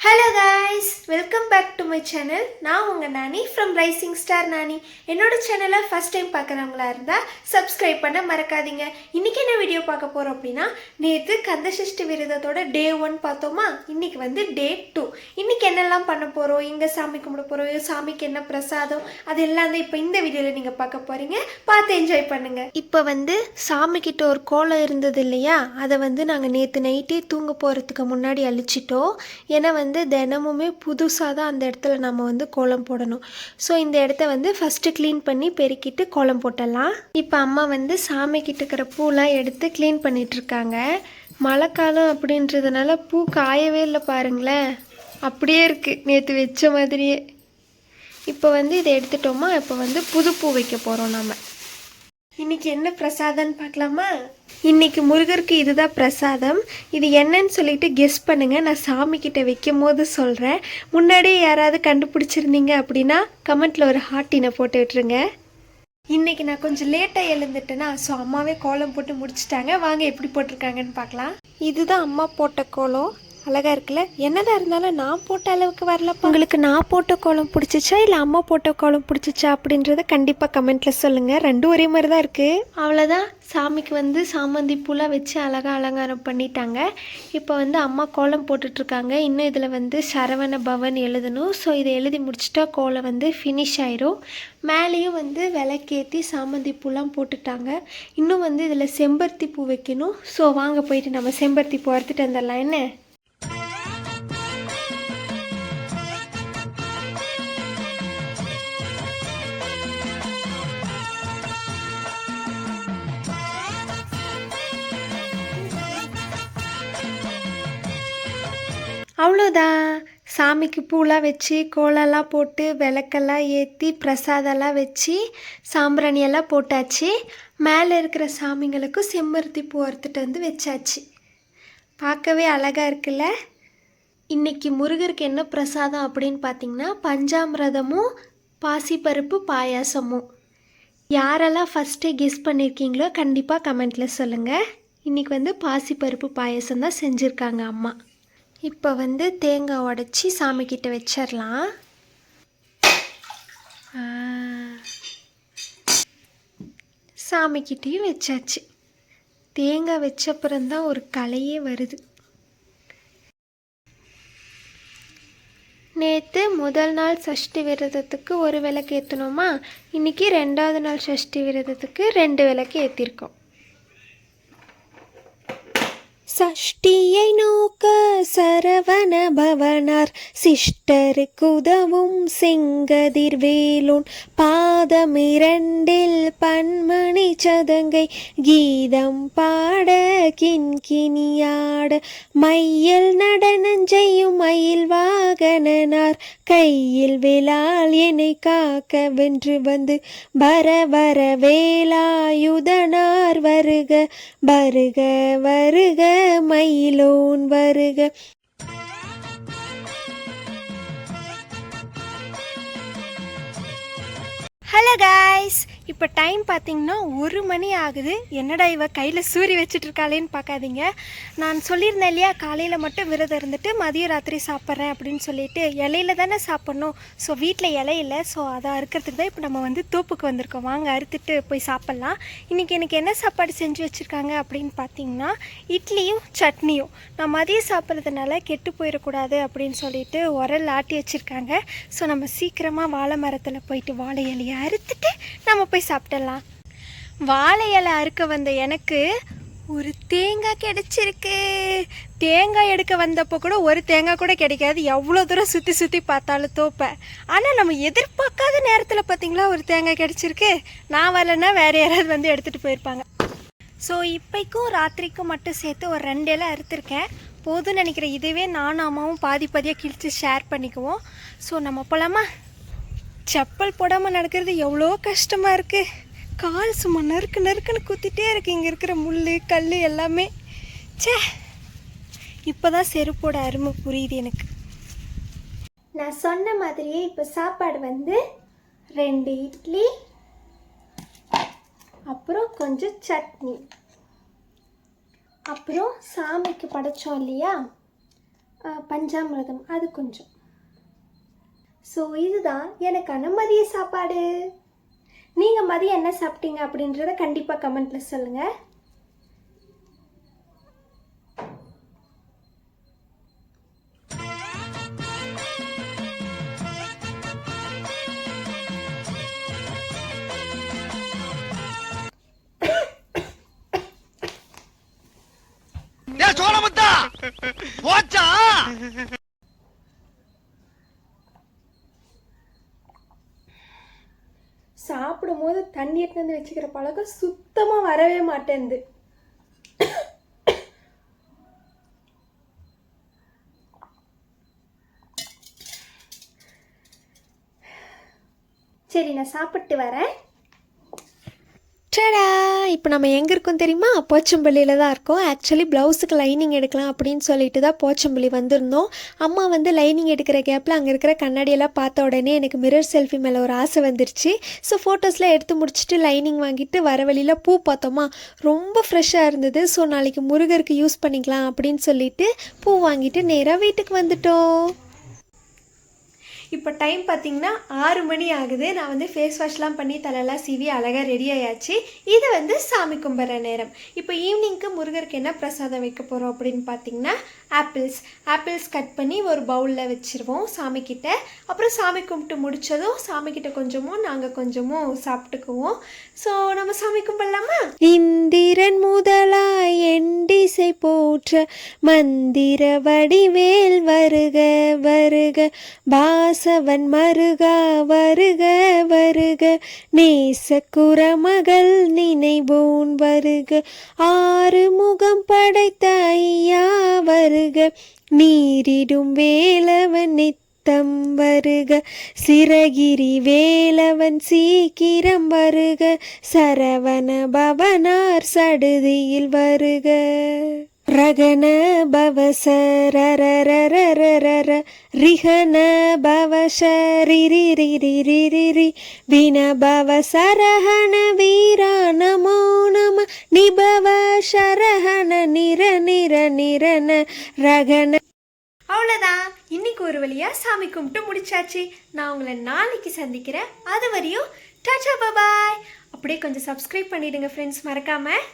Hello guys, welcome back to my channel. நான் உங்கள் Nani from rising star Nani. என்னோட சேனலை ஃபஸ்ட் டைம் பார்க்குறவங்களா இருந்தால் சப்ஸ்கிரைப் பண்ண மறக்காதீங்க. இன்றைக்கி என்ன வீடியோ பார்க்க போகிறோம் அப்படின்னா, நேற்று கந்தசஷ்டி விரதத்தோட டே 1 பார்த்தோமா, இன்றைக்கி வந்து டே 2. இன்றைக்கி என்னெல்லாம் பண்ண போகிறோம், எங்கே சாமி கும்பிட போகிறோம், சாமிக்கு என்ன பிரசாதம், அது எல்லாம் தான் இப்போ இந்த வீடியோவில் நீங்கள் பார்க்க போகிறீங்க. பார்த்து என்ஜாய் பண்ணுங்கள். இப்போ வந்து சாமிக்கிட்ட ஒரு கோலம் இருந்தது இல்லையா, அதை வந்து நாங்கள் நேற்று நைட்டே தூங்க போகிறதுக்கு முன்னாடி அழிச்சிட்டோம். ஏன்னா வந்து தினமுமே புதுசாக தான் அந்த இடத்துல நம்ம வந்து கோலம் போடணும். ஸோ இந்த இடத்த வந்து ஃபஸ்ட்டு க்ளீன் பண்ணி பெருக்கிட்டு கோலம் போட்டலாம். இப்போ அம்மா வந்து சாமி கிட்ட இருக்கிற பூலாம் எடுத்து க்ளீன் பண்ணிகிட்ருக்காங்க. மழைக்காலம் அப்படின்றதுனால பூ காயவே இல்லை பாருங்களேன், அப்படியே இருக்குது நேற்று வச்ச மாதிரியே. இப்போ வந்து இதை எடுத்துட்டோமா, இப்போ வந்து புது பூ வைக்க போகிறோம் நம்ம. இன்றைக்கி என்ன பிரசாதம்னு பார்க்கலாமா? இன்றைக்கி முருகருக்கு இதுதான் பிரசாதம். இது என்னன்னு சொல்லிட்டு கெஸ் பண்ணுங்கள். நான் சாமிக்கிட்ட வைக்கும் போது சொல்கிறேன். முன்னாடியே யாராவது கண்டுபிடிச்சிருந்தீங்க அப்படின்னா கமெண்ட்டில் ஒரு ஹார்ட்டினை போட்டு விட்டுருங்க. இன்றைக்கி நான் கொஞ்சம் லேட்டாக எழுந்துட்டேன்னா, ஸோ அம்மாவே கோலம் போட்டு முடிச்சிட்டாங்க. வாங்க எப்படி போட்டிருக்காங்கன்னு பார்க்கலாம். இதுதான் அம்மா போட்ட கோலம். அழகாக இருக்குல்ல? என்னதான் இருந்தாலும் நான் போட்ட அளவுக்கு வரலப்பா. உங்களுக்கு நான் போட்ட கோலம் பிடிச்சிச்சா இல்லை அம்மா போட்ட கோலம் பிடிச்சிச்சா அப்படின்றத கண்டிப்பாக கமெண்ட்டில் சொல்லுங்கள். ரெண்டும் ஒரே மாதிரி தான் இருக்குது. அவ்வளோதான், சாமிக்கு வந்து சாமந்தி பூலாம் வச்சு அழகாக அலங்காரம் பண்ணிட்டாங்க. இப்போ வந்து அம்மா கோலம் போட்டுட்ருக்காங்க. இன்னும் இதில் வந்து சரவண பவன் எழுதணும். ஸோ இதை எழுதி முடிச்சிட்டா கோலம் வந்து ஃபினிஷ் ஆயிரும். மேலேயும் வந்து விளக்கேற்றி சாமந்தி பூலாம் போட்டுட்டாங்க. இன்னும் வந்து இதில் செம்பருத்தி பூ வைக்கணும். ஸோ வாங்க போயிட்டு நம்ம செம்பருத்தி பூ அறுத்துட்டு வந்துடலாம். என்ன அவ்வளோதான், சாமிக்கு பூலாம் வச்சு கோலெல்லாம் போட்டு விளக்கெல்லாம் ஏற்றி பிரசாதெல்லாம் வச்சு சாம்பிராணியெல்லாம் போட்டாச்சு. மேலே இருக்கிற சாமிங்களுக்கும் செம்பருத்தி பூ அறுத்துட்டு வந்து வச்சாச்சு. பார்க்கவே அழகாக இருக்குல்ல? இன்றைக்கி முருகருக்கு என்ன பிரசாதம் அப்படின்னு பார்த்திங்கன்னா, பஞ்சாமிரதமும் பாசிப்பருப்பு பாயாசமும். யாரெல்லாம் ஃபஸ்ட்டே கெஸ் பண்ணியிருக்கீங்களோ கண்டிப்பாக கமெண்ட்டில் சொல்லுங்கள். இன்றைக்கி வந்து பாசிப்பருப்பு பாயாசம் தான் செஞ்சுருக்காங்க அம்மா. இப்போ வந்து தேங்காய் உடச்சி சாமிக்கிட்ட வச்சிடலாம். சாமிக்கிட்டேயும் வச்சாச்சு. தேங்காய் வச்சப்புறம்தான் ஒரு கலையே வருது. நேற்று முதல் நாள் சஷ்டி விரதத்துக்கு ஒரு விளக்கு ஏற்றணுமா, இன்றைக்கி 2வது நாள் சஷ்டி விரதத்துக்கு 2 விளக்கு ஏற்றிருக்கோம். சஷ்டியை நோக்க சரவண பவனார் சிஷ்டருக்கு உதவும் செங்கதிர் வேலோன் பாதமிரண்டில் பன்மணி சதங்கை கீதம் பாட கிண்கிணியாட மையல் நடனஞ்செய்யும் மயில் வாகனனார் கையில் வேலால் என்னை காக்க வென்று வந்து வர வர வேலாயுதனார் வருக வருக வருக மயிலோன் வருக. ஹலோ காய்ஸ், இப்போ டைம் பார்த்திங்கன்னா 1 மணி ஆகுது. என்னடா இவ கையில் சூரி வச்சுட்ருக்காளேன்னு பார்க்காதீங்க. நான் சொல்லியிருந்தேன் இல்லையா, காலையில் மட்டும் விரதம் இருந்துட்டு மதியம் ராத்திரி சாப்பிட்றேன் அப்படின்னு சொல்லிட்டு. இலையில தானே சாப்பிட்ணும். ஸோ வீட்டில் இலை இல்லை, ஸோ அதை அறுக்கிறதுக்கு தான் இப்போ நம்ம வந்து தோப்புக்கு வந்திருக்கோம். வாங்க அறுத்துட்டு போய் சாப்பிட்லாம். இன்றைக்கி எனக்கு என்ன சாப்பாடு செஞ்சு வச்சுருக்காங்க அப்படின்னு பார்த்தீங்கன்னா, இட்லியும் சட்னியும். நான் மதியம் சாப்பிட்றதுனால கெட்டு போயிடக்கூடாது அப்படின்னு சொல்லிட்டு உரல் ஆட்டி வச்சுருக்காங்க. ஸோ நம்ம சீக்கிரமாக வாழை மரத்தில் போயிட்டு வாழை இலையை அறுத்துட்டு நம்ம போய் சாப்பிடலாம். வாழை இலை அறுக்க வந்த எனக்கு ஒரு தேங்காய் கிடைச்சிருக்கு. தேங்காய் எடுக்க வந்தப்போ கூட ஒரு தேங்காய் கூட கிடைக்காது. எவ்வளோ தூரம் சுற்றி சுற்றி பார்த்தாலும் தோப்பேன். ஆனால் நம்ம எதிர்பார்க்காத நேரத்தில் பார்த்திங்களா ஒரு தேங்காய் கிடைச்சிருக்கு. நான் வரலைன்னா வேறு யாராவது வந்து எடுத்துகிட்டு போயிருப்பாங்க. ஸோ இப்போக்கும் ராத்திரிக்கும் மட்டும் சேர்த்து ஒரு 2 இலை அறுத்துருக்கேன். போதும்னு நினைக்கிறேன். இதுவே நானும் அம்மாவும் பாதி பாதியாக கிழித்து ஷேர் பண்ணிக்குவோம். ஸோ நம்ம போகலாமா? செப்பல் போடாமல் நடக்கிறது எவ்வளோ கஷ்டமாக இருக்குது. கால் சும்மா நறுக்கு நறுக்குன்னு குத்திட்டே இருக்குது. இங்கே இருக்கிற முள் கல் எல்லாமே. சே, இப்போ தான் செருப்போட அருமை புரியுது எனக்கு. நான் சொன்ன மாதிரியே இப்போ சாப்பாடு வந்து 2 இட்லி, அப்புறம் கொஞ்சம் சட்னி, அப்புறம் சாமிக்கு படைச்சோம் இல்லையா, பஞ்சாமிரதம் அது கொஞ்சம். ஸோ இதுதான் எனக்கான மதிய சாப்பாடு. நீங்கள் மதியம் என்ன சாப்பிட்டீங்க அப்படின்றத கண்டிப்பாக கமெண்ட்டில் சொல்லுங்கள். சாப்பிடும்போது தண்ணி எடுத்து வந்து வச்சுக்கிற பழக்கம் சுத்தமாக வரவே மாட்டேங்குது. சரி, நான் சாப்பிட்டு வரேன். டடா! இப்போ நம்ம எங்கே இருக்கோம் தெரியுமா? போச்சம்பள்ளியில் தான் இருக்கோம். ஆக்சுவலி ப்ளவுஸுக்கு லைனிங் எடுக்கலாம் அப்படின்னு சொல்லிட்டு தான் போச்சம்பள்ளி வந்திருந்தோம். அம்மா வந்து லைனிங் எடுக்கிற கேப்பில் அங்கே இருக்கிற கண்ணாடியெல்லாம் பார்த்த உடனே எனக்கு மிரர் செல்ஃபி மேலே ஒரு ஆசை வந்துருச்சு. ஸோ ஃபோட்டோஸ்லாம் எடுத்து முடிச்சுட்டு லைனிங் வாங்கிட்டு வர வழியில் பூ பார்த்தோமா, ரொம்ப ஃப்ரெஷ்ஷாக இருந்தது. ஸோ நாளைக்கு முருகருக்கு யூஸ் பண்ணிக்கலாம் அப்படின்னு சொல்லிட்டு பூ வாங்கிட்டு நேராக வீட்டுக்கு வந்துட்டோம். இப்போ டைம் பார்த்திங்கன்னா 6 மணி ஆகுது. நான் வந்து ஃபேஸ் வாஷ்லாம் பண்ணி தலையெல்லாம் சீவி அழகாக ரெடி ஆயாச்சு. இது வந்து சாமி கும்பிட்ற நேரம். இப்போ ஈவினிங்க்கு முருகருக்கு என்ன பிரசாதம் வைக்க போகிறோம் அப்படின்னு பார்த்திங்கன்னா ஆப்பிள்ஸ் கட் பண்ணி ஒரு பவுலில் வச்சுருவோம் சாமிக்கிட்ட. அப்புறம் சாமி கும்பிட்டு முடித்ததும் சாமிக்கிட்ட கொஞ்சமும் நாங்கள் கொஞ்சமும் சாப்பிட்டுக்குவோம். ஸோ நம்ம சாமி கும்பிடலாமா? இந்திரன் முதலாய் எண்டிசை போற்ற மந்திர வடிவேல் வருக வருக, வாசவன் மருகா வருக வருக, நேசக்குறமகள் நினைவோன் வருக, ஆறு முகம் படைத்த ஐயா வருக, நீரிடும் வேலவன் நித்தம் வருக, சிறகிரி வேலவன் சீக்கிரம் வருக, சரவண பவனார் சடுதியில் வருக, ரகன பவசரரரரரர, ரிஹன பவசரிரிரிரிரிரி, வின பவசரஹன வீரா நமோ நம, நிபவ சரஹன நிர நிர நிரன ரகன. அவ்வளோதான், இன்னைக்கு ஒரு வழியாக சாமி கும்பிட்டு முடிச்சாச்சு. நான் உங்களை நாளைக்கு சந்திக்கிறேன். அது வரையும் டாடா பாய். அப்படியே கொஞ்சம் சப்ஸ்கிரைப் பண்ணிவிடுங்க ஃப்ரெண்ட்ஸ், மறக்காமல்.